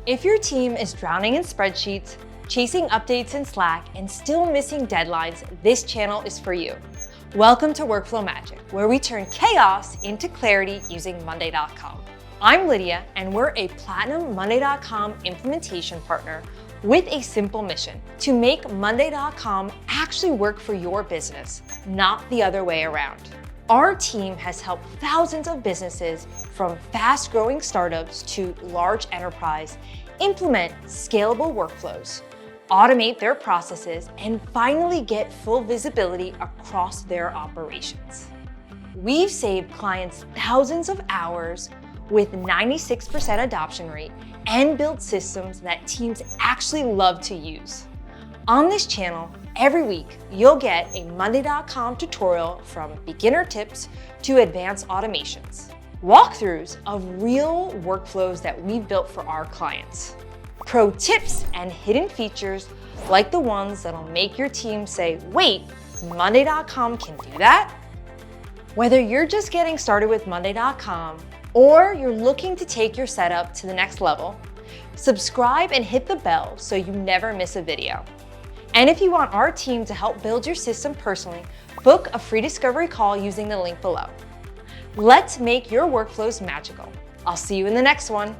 If your team is drowning in spreadsheets, chasing updates in Slack, and still missing deadlines, this channel is for you. Welcome to Workflow Magic, where we turn chaos into clarity using Monday.com. I'm Lydia, and we're a Platinum Monday.com implementation partner with a simple mission: to make Monday.com actually work for your business, not the other way around. Our team has helped thousands of businesses, from fast-growing startups to large enterprise, implement scalable workflows, automate their processes, and finally get full visibility across their operations. We've saved clients thousands of hours with 96% adoption rate and built systems that teams actually love to use. On this channel, every week, you'll get a Monday.com tutorial from beginner tips to advanced automations, walkthroughs of real workflows that we've built for our clients, pro tips and hidden features like the ones that'll make your team say, wait, Monday.com can do that? Whether you're just getting started with Monday.com or you're looking to take your setup to the next level, subscribe and hit the bell so you never miss a video. And if you want our team to help build your system personally, book a free discovery call using the link below. Let's make your workflows magical. I'll see you in the next one.